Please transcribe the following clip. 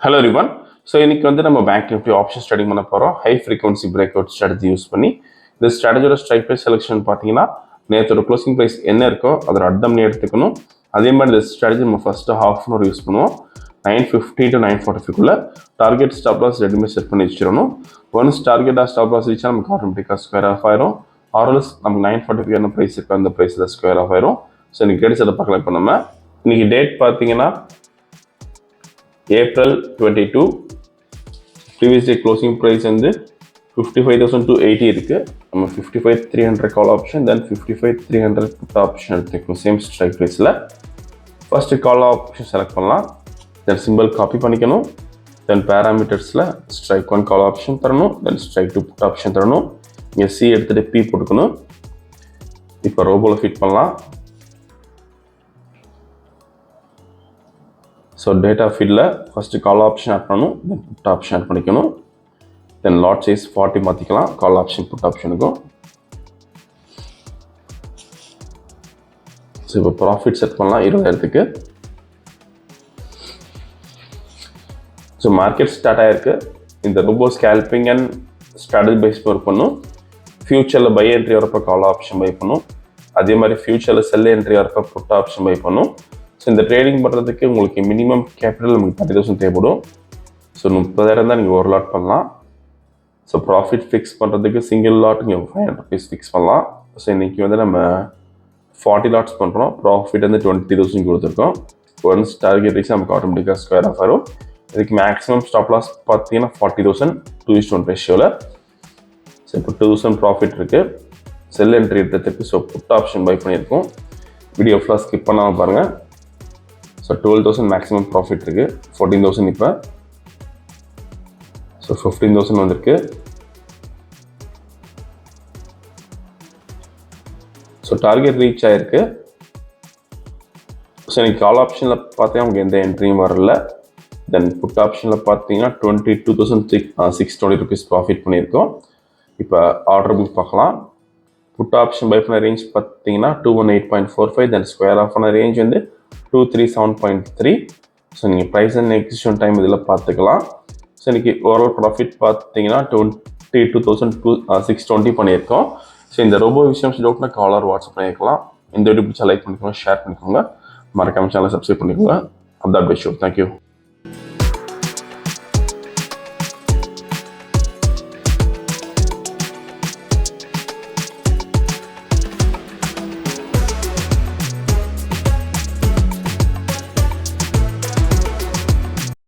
Hello everyone. So இன்னைக்கு நம்ம bank Nifty option study பண்ண போகிறோம். High frequency break out strategy use பண்ணி இந்த ஸ்ட்ராட்டஜியோட ஸ்ட்ரைக் ப்ரைஸ் செலெக்ஷன் பார்த்தீங்கன்னா நேற்றோட க்ளோசிங் ப்ரைஸ் என்ன இருக்கோ அதோட அர்த்தம் எடுத்துக்கணும். அதே மாதிரி இந்த ஸ்ட்ராட்டஜி நம்ம first half an hour use பண்ணுவோம். 9:50 to 9:45 டார்கெட் ஸ்டாப் லாஸ் ரெண்டுமே செட் பண்ணி வச்சிடணும். ஒன்ஸ் டார்கெட்டாக ஸ்டாப் லாஸ் ரீச்சா நமக்கு ஆட்டோமேட்டிக்காக ஸ்கொயர் ஆஃப் ஆயிரும். ஆர்எல்ஸ் நமக்கு 9:45 என்ன ப்ரைஸ் இருக்கோ அந்த ப்ரைஸில் ஸ்கொயர் ஆஃப் ஆயிரும். ஸோ இன்னைக்கு கிடைச்சதை பார்க்கலாம். இப்போ நம்ம இன்னைக்கு டேட் பார்த்தீங்கன்னா April 22. Previous day closing price 55,280 இருக்குது. நம்ம 55,300 call option, then 55,300 put option எடுத்துக்கணும் சேம் ஸ்ட்ரைக் ப்ரைஸில். ஃபர்ஸ்ட் கால் ஆப்ஷன் செலக்ட் பண்ணலாம், தென் சிம்பிள் காப்பி பண்ணிக்கணும், தென் பேராமீட்டர்ஸில் ஸ்ட்ரைக் 1 கால் ஆப்ஷன் தரணும், தென் ஸ்ட்ரைக் 2 புட் ஆப்ஷன் தரணும். இங்கே சி எடுத்துகிட்டு பி போட்டுக்கணும். இப்போ ரோபோவில் ஃபிட் பண்ணலாம். ஸோ டேட்டா ஃபீல்டில் ஃபஸ்ட்டு கால் ஆப்ஷன் ஆட் பண்ணணும், தென் புட் ஆப்ஷன் ஆட் பண்ணிக்கணும், தென் லாட் சைஸ் 40 மாற்றிக்கலாம் கால் ஆப்ஷன் புட் ஆப்ஷனுக்கும். ஸோ இப்போ ப்ராஃபிட் செட் பண்ணலாம் 20,000க்கு. ஸோ மார்க்கெட் ஸ்டார்ட் ஆகிருக்கு. இந்த robo scalping and strategy base work பண்ணும். ஃபியூச்சரில் பை என்ட்ரி வரப்போ கால் ஆப்ஷன் பை பண்ணும், அதே மாதிரி ஃபியூச்சரில் செல் என்ட்ரி வரப்போ புட் ஆப்ஷன் பை பண்ணும். ஸோ இந்த ட்ரேடிங் பண்ணுறதுக்கு உங்களுக்கு மினிமம் கேபிட்டல் நமக்கு 30,000 தேவைப்படும். ஸோ 30,000 தான் நீங்கள் ஒரு லாட் பண்ணலாம். ஸோ ப்ராஃபிட் ஃபிக்ஸ் பண்ணுறதுக்கு சிங்கிள் லாட் நீங்கள் 500 rupees ஃபிக்ஸ் பண்ணலாம். ஸோ இன்றைக்கி நம்ம 40 லாட்ஸ் பண்ணுறோம். ப்ராஃபிட் 20,000 கொடுத்துருக்கோம். ஒன்ஸ் டார்கெட் ரீச் நமக்கு ஆட்டோமேட்டிக்காக ஸ்கொயர் ஆஃப் வரும். இதுக்கு மேக்ஸிமம் ஸ்டாப் லாஸ் பார்த்தீங்கன்னா 40,000 2:1 ரேஷியோவில். ஸோ இப்போ 2,000 ப்ராஃபிட் இருக்குது. செல் என்ட்ரி எடுத்துருக்கு. ஸோ புட் ஆப்ஷன் பை பண்ணியிருக்கோம். வீடியோ ஃபுல்லாக ஸ்கிப் பண்ணாமல் பாருங்கள். ஸோ 12,000 மேக்ஸிமம் ப்ராஃபிட் இருக்குது. 14,000 இப்போ. ஸோ 15,000 வந்திருக்கு. ஸோ டார்கெட் ரீச் ஆகிருக்கு. ஸோ எனக்கு கால் ஆப்ஷனில் பார்த்தீங்கன்னா உங்களுக்கு எந்த என்ட்ரியும் வரல. தென் புட் ஆப்ஷனில் பார்த்தீங்கன்னா 22,620 rupees ப்ராஃபிட் பண்ணியிருக்கோம். இப்போ ஆர்டர் புக் பார்க்கலாம். புட் ஆப்ஷன் பை பண்ண ரேஞ்ச் பார்த்தீங்கன்னா 218.45, தென் ஸ்கொயர் ஆஃப் பண்ண ரேஞ்ச் 237.3. ஸோ நீங்கள் ப்ரைஸ் அண்ட் எக்ஸிக்யூஷன் டைம் இதில் பார்த்துக்கலாம். ஸோ இன்றைக்கி ஓவரால் ப்ராஃபிட் பார்த்தீங்கன்னா 22,620 பண்ணியிருக்கோம். ஸோ இந்த ரோபோ விஷயம் டவுட்னா காலர் வாட்ஸ்அப் பண்ணியிருக்கலாம். இந்த வீடியோ பிடிச்சா லைக் பண்ணிக்கோங்க, ஷேர் பண்ணிக்கோங்க, மறக்காம சேனலை சப்ஸ்கிரைப் பண்ணிக்கோங்க. அந்த அப்டேட் ஷோ. தேங்க்யூ.